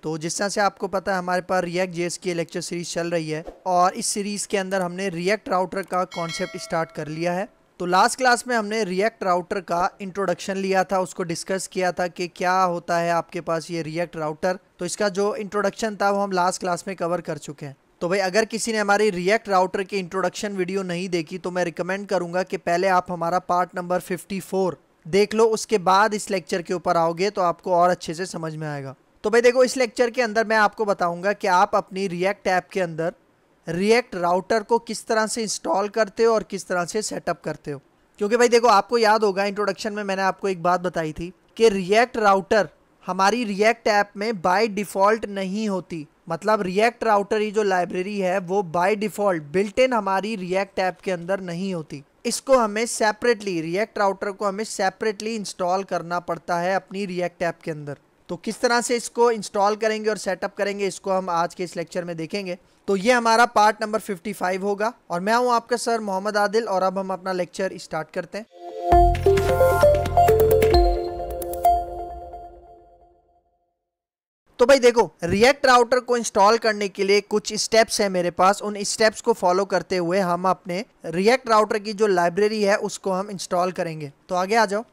तो जिस तरह से आपको पता है हमारे पास रिएक्ट जेएस की लेक्चर सीरीज चल रही है और इस सीरीज के अंदर हमने रिएक्ट राउटर का कॉन्सेप्ट स्टार्ट कर लिया है। तो लास्ट क्लास में हमने रिएक्ट राउटर का इंट्रोडक्शन लिया था, उसको डिस्कस किया था कि क्या होता है आपके पास ये रिएक्ट राउटर। तो इसका जो इंट्रोडक्शन था वो हम लास्ट क्लास में कवर कर चुके हैं। तो भाई अगर किसी ने हमारी रिएक्ट राउटर की इंट्रोडक्शन वीडियो नहीं देखी तो मैं रिकमेंड करूंगा कि पहले आप हमारा पार्ट नंबर 54 देख लो, उसके बाद इस लेक्चर के ऊपर आओगे तो आपको और अच्छे से समझ में आएगा। तो भाई देखो, इस लेक्चर के अंदर मैं आपको बताऊंगा कि आप अपनी रिएक्ट ऐप के अंदर रिएक्ट राउटर को किस तरह से इंस्टॉल करते हो और किस तरह से सेटअप करते हो। क्योंकि भाई देखो, आपको याद होगा इंट्रोडक्शन में मैंने आपको एक बात बताई थी कि रिएक्ट राउटर हमारी रिएक्ट ऐप में बाय डिफ़ॉल्ट नहीं होती। मतलब रिएक्ट राउटर ही जो लाइब्रेरी है वो बाय डिफ़ॉल्ट बिल्ट इन हमारी रिएक्ट ऐप के अंदर नहीं होती। इसको हमें सेपरेटली, रिएक्ट राउटर को हमें सेपरेटली इंस्टॉल करना पड़ता है अपनी रिएक्ट ऐप के अंदर। तो किस तरह से इसको इंस्टॉल करेंगे और सेटअप करेंगे इसको हम आज के इस लेक्चर में देखेंगे। तो ये हमारा पार्ट नंबर 55 होगा और मैं हूं आपका सर मोहम्मद आदिल और अब हम अपना लेक्चर स्टार्ट करते हैं। तो भाई देखो, रिएक्ट राउटर को इंस्टॉल करने के लिए कुछ स्टेप्स हैं मेरे पास। उन स्टेप्स को फॉलो करते हुए हम अपने रिएक्ट राउटर की जो लाइब्रेरी है उसको हम इंस्टॉल करेंगे। तो आगे आ जाओ।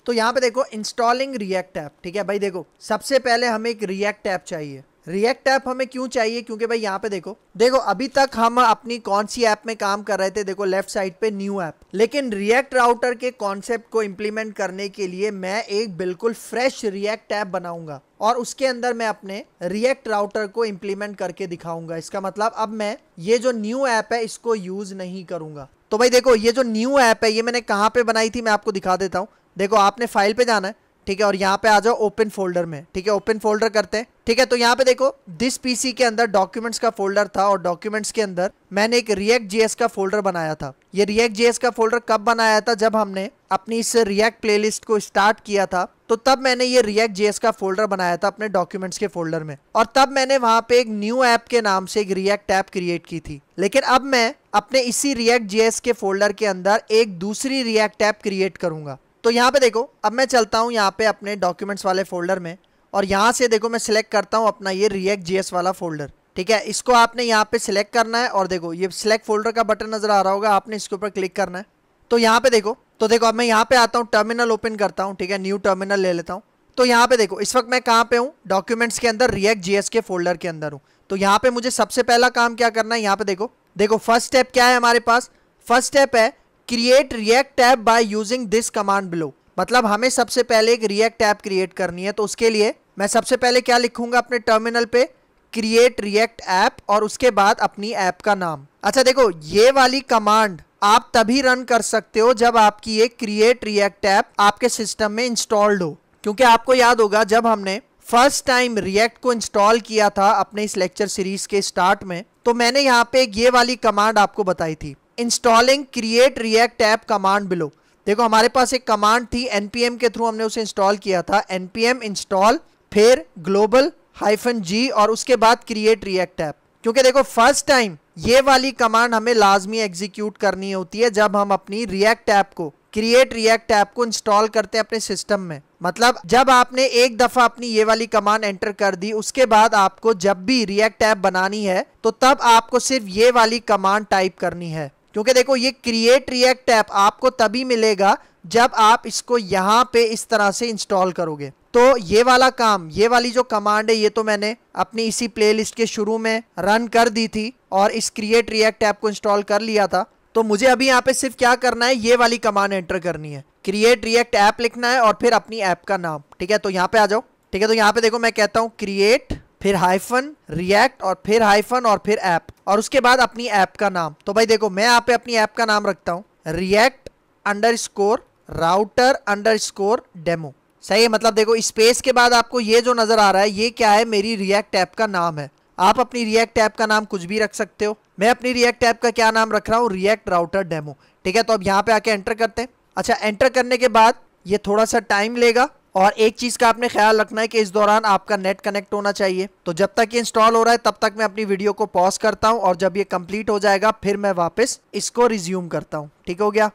तो यहाँ पे देखो, इंस्टॉलिंग रिएक्ट ऐप। ठीक है भाई, देखो सबसे पहले हमें एक रिएक्ट ऐप चाहिए। रिएक्ट ऐप हमें क्यों चाहिए? क्योंकि भाई यहाँ पे देखो अभी तक हम अपनी कौन सी ऐप में काम कर रहे थे। देखो लेफ्ट साइड पे न्यू ऐप, लेकिन रिएक्ट राउटर के कॉन्सेप्ट को इंप्लीमेंट करने के लिए मैं एक बिल्कुल फ्रेश रिएक्ट ऐप बनाऊंगा और उसके अंदर मैं अपने रिएक्ट राउटर को इंप्लीमेंट करके दिखाऊंगा। इसका मतलब अब मैं ये जो न्यू ऐप है इसको यूज नहीं करूंगा। तो भाई देखो, ये जो न्यू ऐप है ये मैंने कहाँ पे बनाई थी मैं आपको दिखा देता हूँ। देखो आपने फाइल पे जाना है, ठीक है, और यहाँ पे आ जाओ ओपन फोल्डर में। ठीक है, ओपन फोल्डर करते हैं। ठीक है, तो यहाँ पे देखो दिस पीसी के अंदर डॉक्यूमेंट्स का फोल्डर था और डॉक्यूमेंट्स के अंदर मैंने एक रिएक्ट जेएस का फोल्डर बनाया था। ये रिएक्ट जेएस का फोल्डर कब बनाया था? जब हमने अपनी इस रिएक्ट प्लेलिस्ट को स्टार्ट किया था तो तब मैंने ये रिएक्ट जेएस का फोल्डर बनाया था अपने डॉक्यूमेंट्स के फोल्डर में, और तब मैंने वहां पे एक न्यू ऐप के नाम से एक रिएक्ट ऐप क्रिएट की थी। लेकिन अब मैं अपने इसी रिएक्ट जेएस के फोल्डर के अंदर एक दूसरी रिएक्ट ऐप क्रिएट करूंगा। तो यहाँ पे देखो, अब मैं चलता हूँ यहाँ पे अपने डॉक्यूमेंट्स वाले फोल्डर में और यहाँ से देखो मैं सिलेक्ट करता हूँ अपना ये रिएक्ट जेएस वाला फोल्डर। ठीक है, इसको आपने यहाँ पे सिलेक्ट करना है और देखो ये सिलेक्ट फोल्डर का बटन नजर आ रहा होगा, आपने इसके ऊपर क्लिक करना है। तो यहाँ पे देखो, अब मैं यहाँ पे आता हूँ, टर्मिनल ओपन करता हूँ। ठीक है, न्यू टर्मिनल ले लेता हूँ। तो यहाँ पे देखो इस वक्त मैं कहाँ पे हूँ? डॉक्यूमेंट्स के अंदर रिएक्ट जेएस के फोल्डर के अंदर हूँ। तो यहाँ पे मुझे सबसे पहला काम क्या करना है? यहाँ पे देखो फर्स्ट स्टेप क्या है हमारे पास? फर्स्ट स्टेप है create react app by using this command below. मतलब हमें सबसे पहले एक रिएक्ट ऐप क्रिएट करनी है। तो उसके लिए मैं सबसे पहले क्या लिखूंगा अपने टर्मिनल पे? क्रिएट रिएक्ट ऐप और उसके बाद अपनी ऐप का नाम। अच्छा देखो, ये वाली कमांड आप तभी रन कर सकते हो जब आपकी एक क्रिएट रिएक्ट ऐप आपके सिस्टम में इंस्टॉल्ड हो। क्योंकि आपको याद होगा जब हमने फर्स्ट टाइम रिएक्ट को इंस्टॉल किया था अपने इस लेक्चर सीरीज के स्टार्ट में, तो मैंने यहाँ पे ये वाली कमांड आपको बताई थी, installing create react app command below. देखो हमारे पास एक कमांड थी, npm के थ्रू हमने उसे इंस्टॉल किया था। npm इंस्टॉल, फिर ग्लोबल -g और उसके बाद क्रिएट रिएक्ट ऐप। क्योंकि देखो फर्स्ट टाइम ये वाली कमांड हमें लाजमी एग्जीक्यूट करनी होती है जब हम अपनी रिएक्ट ऐप को, क्रिएट रिएक्ट ऐप को इंस्टॉल करते हैं अपने सिस्टम में। मतलब जब आपने एक दफा अपनी ये वाली कमांड एंटर कर दी, उसके बाद आपको जब भी रिएक्ट ऐप बनानी है तो तब आपको सिर्फ ये वाली कमांड टाइप करनी है। क्योंकि देखो ये क्रिएट रिएक्ट ऐप आपको तभी मिलेगा जब आप इसको यहाँ पे इस तरह से इंस्टॉल करोगे। तो ये वाला काम, ये वाली जो कमांड है, ये तो मैंने अपनी इसी प्लेलिस्ट के शुरू में रन कर दी थी और इस क्रिएट रिएक्ट ऐप को इंस्टॉल कर लिया था। तो मुझे अभी यहाँ पे सिर्फ क्या करना है, ये वाली कमांड एंटर करनी है, क्रिएट रिएक्ट ऐप लिखना है और फिर अपनी ऐप का नाम। ठीक है, तो यहाँ पे आ जाओ। ठीक है, तो यहाँ पे देखो मैं कहता हूँ क्रिएट, फिर हाइफन रिएक्ट और फिर हाइफन और फिर ऐप और उसके बाद अपनी ऐप का नाम। तो भाई देखो मैं यहाँ पे अपनी ऐप का नाम रखता हूँ react underscore router underscore demo. सही है, मतलब देखो स्पेस के बाद आपको ये जो नजर आ रहा है ये क्या है? मेरी रिएक्ट ऐप का नाम है। आप अपनी रिएक्ट ऐप का नाम कुछ भी रख सकते हो। मैं अपनी रिएक्ट ऐप का क्या नाम रख रहा हूँ? React router demo. ठीक है, तो अब यहाँ पे आके एंटर करते हैं। अच्छा, एंटर करने के बाद ये थोड़ा सा टाइम लेगा और एक चीज का आपने ख्याल रखना है कि इस दौरान आपका नेट कनेक्ट होना चाहिए। तो जब तक ये इंस्टॉल हो रहा है तब तक मैं अपनी वीडियो को पॉज करता हूँ और जब ये कंप्लीट हो जाएगा फिर मैं वापस इसको रिज्यूम करता हूँ। ठीक हो गया?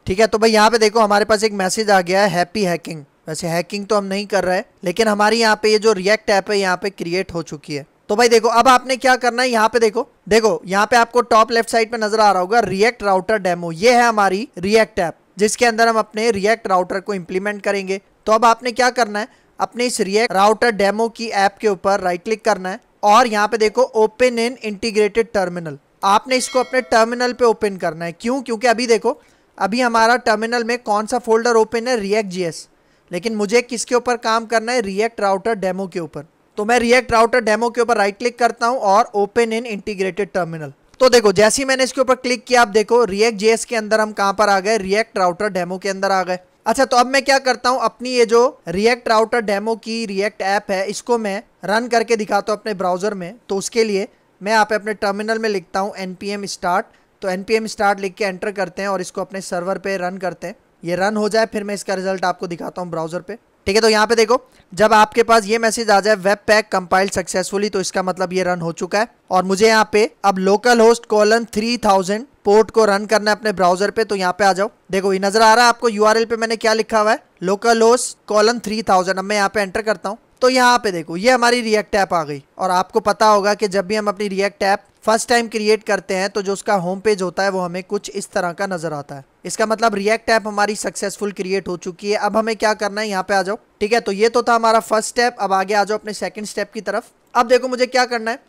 ठीक है, तो भाई यहाँ पे देखो हमारे पास एक मैसेज आ गया है, हैप्पी हैकिंग। वैसे हैकिंग तो हम नहीं कर रहे हैं, लेकिन हमारी यहाँ पे ये जो रिएक्ट ऐप है यहाँ पे क्रिएट हो चुकी है। तो भाई देखो अब आपने क्या करना है, यहाँ पे देखो यहाँ पे आपको टॉप लेफ्ट साइड पे नजर आ रहा होगा रिएक्ट राउटर डेमो। ये है हमारी रिएक्ट ऐप जिसके अंदर हम अपने रिएक्ट राउटर को इंप्लीमेंट करेंगे। तो अब आपने क्या करना है, अपने इस रिएक्ट राउटर डेमो की ऐप के ऊपर राइट क्लिक करना है और यहाँ पे देखो ओपन इन इंटीग्रेटेड टर्मिनल। आपने इसको अपने टर्मिनल पे ओपन करना है। क्यों? क्योंकि अभी देखो अभी हमारा टर्मिनल में कौन सा फोल्डर ओपन है, रिएक्ट जीएस, लेकिन मुझे किसके ऊपर काम करना है, रिएक्ट राउटर डेमो के ऊपर। तो मैं रिएक्ट राउटर डेमो के ऊपर राइट क्लिक करता हूं और ओपन इन इंटीग्रेटेड टर्मिनल। तो देखो जैसे ही मैंने इसके ऊपर क्लिक किया, आप देखो रिएक्ट जेएस के अंदर हम कहां पर आ गए, रिएक्ट राउटर डेमो के अंदर आ गए। अच्छा, तो अब मैं क्या करता हूं, अपनी ये जो रिएक्ट राउटर डेमो की रिएक्ट ऐप है इसको मैं रन करके दिखाता हूं अपने ब्राउजर में। तो उसके लिए मैं यहाँ पे अपने टर्मिनल में लिखता हूँ npm start। तो npm start लिख के एंटर करते हैं और इसको अपने सर्वर पे रन करते हैं। ये रन हो जाए फिर मैं इसका रिजल्ट आपको दिखाता हूँ ब्राउजर पे। ठीक है, तो यहाँ पे देखो जब आपके पास ये मैसेज आ जाए वेब पैक कंपाइल्ड सक्सेसफुली, तो इसका मतलब ये रन हो चुका है। और मुझे यहाँ पे अब लोकल होस्ट कोलन 3000 पोर्ट को रन करना है अपने ब्राउजर पे। तो यहाँ पे आ जाओ, देखो ये नजर आ रहा है आपको यूआरएल पे मैंने क्या लिखा हुआ है, लोकल होस्ट कोलन 3000। अब मैं यहाँ पे एंटर करता हूँ तो यहाँ पे देखो ये हमारी रिएक्ट ऐप आ गई। और आपको पता होगा कि जब भी हम अपनी react app first time create करते हैं तो जो उसका होम पेज होता है वो हमें कुछ इस तरह का नजर आता है। इसका मतलब रिएक्ट ऐप हमारी सक्सेसफुल क्रिएट हो चुकी है। अब हमें क्या करना है, यहाँ पे आ जाओ। ठीक है, तो ये तो था हमारा फर्स्ट स्टेप। अब आगे आ जाओ अपने सेकंड स्टेप की तरफ। अब देखो मुझे क्या करना है,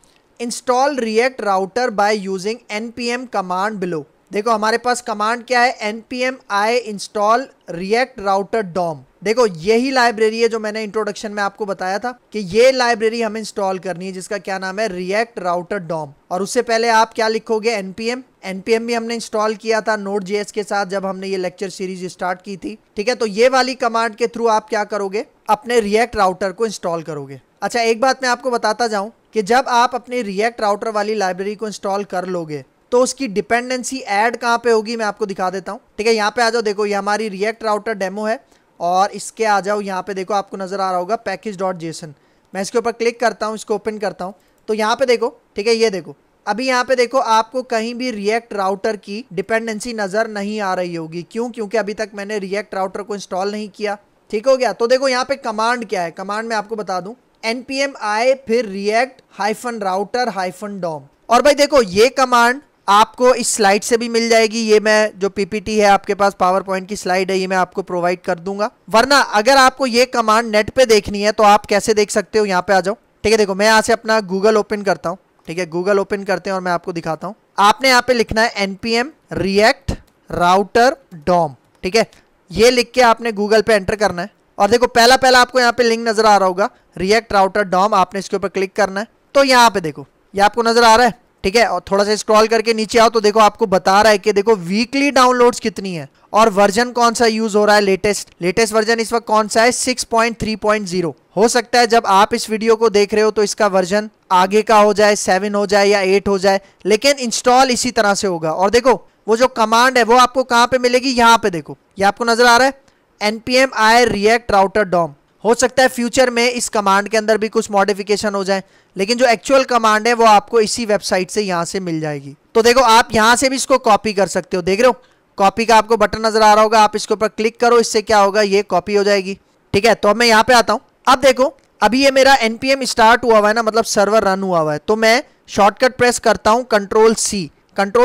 install React router by using npm command below. देखो हमारे पास कमांड क्या है, npm i install React router DOM. देखो यही लाइब्रेरी है जो मैंने इंट्रोडक्शन में आपको बताया था कि ये लाइब्रेरी हमें इंस्टॉल करनी है जिसका क्या नाम है, रिएक्ट राउटर डॉम। और उससे पहले आप क्या लिखोगे, npm भी हमने इंस्टॉल किया था Node.js के साथ जब हमने ये लेक्चर सीरीज स्टार्ट की थी। ठीक है, तो ये वाली कमांड के थ्रू आप क्या करोगे, अपने रिएक्ट राउटर को इंस्टॉल करोगे। अच्छा, एक बात मैं आपको बताता जाऊं कि जब आप अपनी रिएक्ट राउटर वाली लाइब्रेरी को इंस्टॉल कर लोगे तो उसकी डिपेंडेंसी ऐड कहाँ पे होगी मैं आपको दिखा देता हूँ। ठीक है, यहाँ पे आ जाओ, देखो ये हमारी रिएक्ट राउटर डेमो है और इसके आ जाओ यहाँ पे देखो आपको नजर आ रहा होगा package.json। मैं इसके ऊपर क्लिक करता हूँ, इसको ओपन करता हूँ तो यहाँ पे देखो, ठीक है ये देखो अभी यहाँ पे देखो आपको कहीं भी रिएक्ट राउटर की डिपेंडेंसी नजर नहीं आ रही होगी। क्यों? क्योंकि अभी तक मैंने रिएक्ट राउटर को इंस्टॉल नहीं किया। ठीक हो गया। तो देखो यहाँ पे कमांड क्या है, कमांड मैं आपको बता दूं, npm i फिर react -router -dom। और भाई देखो ये कमांड आपको इस स्लाइड से भी मिल जाएगी। ये मैं जो पीपीटी है आपके पास पावर पॉइंट की स्लाइड है, ये मैं आपको प्रोवाइड कर दूंगा। वरना अगर आपको ये कमांड नेट पे देखनी है तो आप कैसे देख सकते हो, यहाँ पे आ जाओ। ठीक है, देखो मैं यहाँ से अपना गूगल ओपन करता हूँ। ठीक है, गूगल ओपन करते हैं और मैं आपको दिखाता हूँ। आपने यहाँ पे लिखना है npm react router dom। ठीक है, ये लिख के आपने गूगल पे एंटर करना है और देखो पहला आपको यहाँ पे लिंक नजर आ रहा होगा रिएक्ट राउटर डॉम। आपने इसके ऊपर क्लिक करना है तो यहाँ पे देखो ये आपको नजर आ रहा है। ठीक है, और थोड़ा सा स्क्रॉल करके नीचे आओ तो देखो आपको बता रहा है कि देखो वीकली डाउनलोड्स कितनी है और वर्जन कौन सा यूज हो रहा है, लेटेस्ट वर्जन इस वक्त कौन सा है, 6.3.0। हो सकता है जब आप इस वीडियो को देख रहे हो तो इसका वर्जन आगे का हो जाए, 7 हो जाए या 8 हो जाए, लेकिन इंस्टॉल इसी तरह से होगा। और देखो वो जो कमांड है वो आपको कहाँ पे मिलेगी, यहाँ पे देखो ये आपको नजर आ रहा है npm i react router dom। हो सकता है फ्यूचर में इस कमांड के अंदर भी कुछ मॉडिफिकेशन हो जाए, लेकिन जो एक्चुअल कमांड है वो आपको इसी वेबसाइट से यहाँ से मिल जाएगी। तो देखो आप यहाँ से भी इसको कॉपी कर सकते हो। देख रहे हो कॉपी का आपको बटन नजर आ रहा होगा, आप इसके ऊपर क्लिक करो, इससे क्या होगा, ये कॉपी हो जाएगी। ठीक है, तो अब मैं यहाँ पे आता हूँ। अब देखो अभी ये मेरा npm स्टार्ट हुआ हुआ है ना, मतलब सर्वर रन हुआ हुआ है। तो मैं शॉर्टकट प्रेस करता हूँ कंट्रोल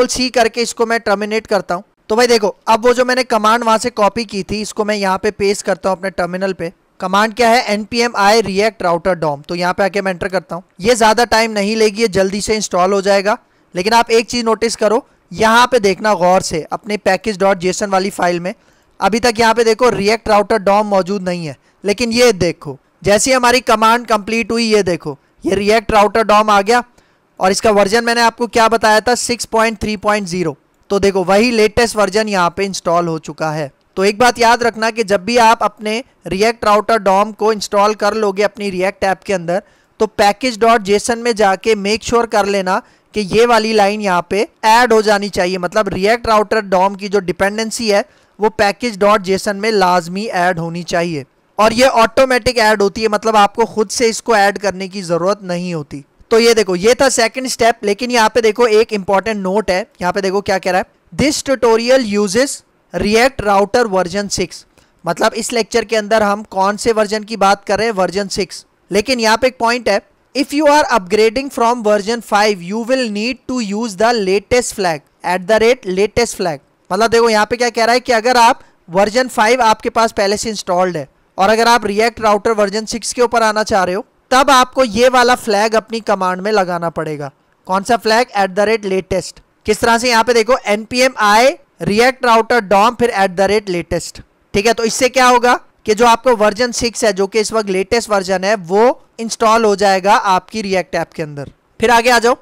सी करके इसको मैं टर्मिनेट करता हूँ। तो भाई देखो अब वो जो मैंने कमांड वहां से कॉपी की थी इसको मैं यहाँ पे पेस्ट करता हूँ अपने टर्मिनल पे। कमांड क्या है, npm i react router dom। तो यहाँ पे आके मैं एंटर करता हूँ। ये ज्यादा टाइम नहीं लेगी, ये जल्दी से इंस्टॉल हो जाएगा। लेकिन आप एक चीज नोटिस करो, यहाँ पे देखना गौर से अपने package.json वाली फाइल में अभी तक यहाँ पे देखो रिएक्ट राउटर डॉम मौजूद नहीं है। लेकिन ये देखो जैसे हमारी कमांड कंप्लीट हुई, ये देखो ये रिएक्ट राउटर डॉम आ गया और इसका वर्जन मैंने आपको क्या बताया था, 6.3.0। तो देखो वही लेटेस्ट वर्जन यहाँ पे इंस्टॉल हो चुका है। तो एक बात याद रखना कि जब भी आप अपने रिएक्ट राउटर डॉम को इंस्टॉल कर लोगे अपनी रिएक्ट ऐप के अंदर तो package.json में जाके मेक श्योर कर लेना कि ये वाली लाइन यहाँ पे ऐड हो जानी चाहिए। मतलब रिएक्ट राउटर डॉम की जो डिपेंडेंसी है वो package.json में लाजमी ऐड होनी चाहिए और ये ऑटोमेटिक ऐड होती है, मतलब आपको खुद से इसको ऐड करने की जरूरत नहीं होती। तो ये देखो ये था सेकंड स्टेप। लेकिन यहाँ पे देखो एक इंपॉर्टेंट नोट है, यहाँ पे देखो क्या कह रहा है, this tutorial uses react router version 6। मतलब इस लेक्चर के अंदर हम कौन से वर्जन की बात कर रहे हैं, वर्जन 6। लेकिन यहाँ पे एक पॉइंट है, if you are upgrading from version 5 you will need to use the latest flag @latest flag. मतलब देखो यहाँ पे क्या कह रहा है कि अगर आप वर्जन 5 आपके पास पहले से इंस्टॉल्ड है और अगर आप रिएक्ट राउटर वर्जन 6 के ऊपर आना चाह रहे हो, तब आपको ये वाला फ्लैग अपनी कमांड में लगाना पड़ेगा। कौन सा फ्लैग? @latest। किस तरह से? यहाँ पे देखो npm i react router dom फिर @latest। ठीक है, तो इससे क्या होगा कि जो आपको वर्जन 6 है, जो कि इस वक्त लेटेस्ट वर्जन है, वो इंस्टॉल हो जाएगा आपकी रिएक्ट ऐप के अंदर। फिर आगे आ जाओ।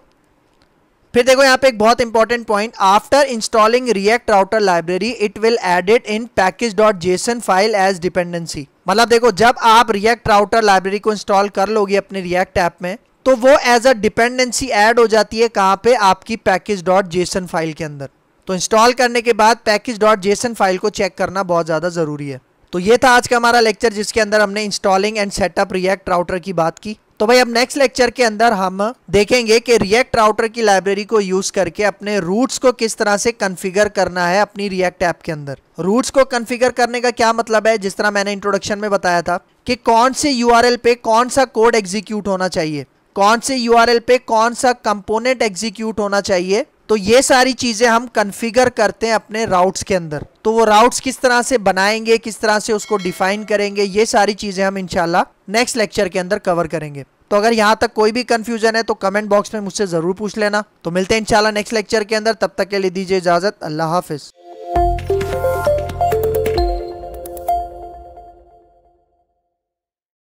फिर देखो यहाँ पे एक बहुत important point, after installing React router library it will add it in package.json file as dependency. मतलब देखो जब आप रिएक्ट राउटर लाइब्रेरी को इंस्टॉल कर लोगे अपने रिएक्ट ऐप में, तो वो एज अ डिपेंडेंसी ऐड हो जाती है कहाँ पे? आपकी package.json फाइल के अंदर। तो इंस्टॉल करने के बाद package.json फाइल को चेक करना बहुत ज़्यादा ज़रूरी है। तो ये था आज का हमारा लेक्चर जिसके अंदर हमने installing and setup react router की बात की। तो भाई अब नेक्स्ट लेक्चर के अंदर हम देखेंगे कि रिएक्ट राउटर की लाइब्रेरी को यूज करके अपने रूट्स को किस तरह से कॉन्फ़िगर करना है अपनी रिएक्ट ऐप के अंदर। रूट्स को कॉन्फ़िगर करने का क्या मतलब है? जिस तरह मैंने इंट्रोडक्शन में बताया था कि कौन से यूआरएल पे कौन सा कोड एग्जीक्यूट होना चाहिए, कौन से यूआरएल पे कौन सा कंपोनेंट एग्जीक्यूट होना चाहिए, तो ये सारी चीजें हम कॉन्फ़िगर करते हैं अपने राउट्स के अंदर। तो वो राउट्स किस तरह से बनाएंगे, किस तरह से उसको डिफाइन करेंगे, ये सारी चीजें हम इंशाल्लाह नेक्स्ट लेक्चर के अंदर कवर करेंगे। तो अगर यहाँ तक कोई भी कंफ्यूजन है तो कमेंट बॉक्स में मुझसे जरूर पूछ लेना। तो मिलते हैं इंशाल्लाह नेक्स्ट लेक्चर के अंदर, तब तक के लिए दीजिए इजाजत। अल्लाह हाफिज।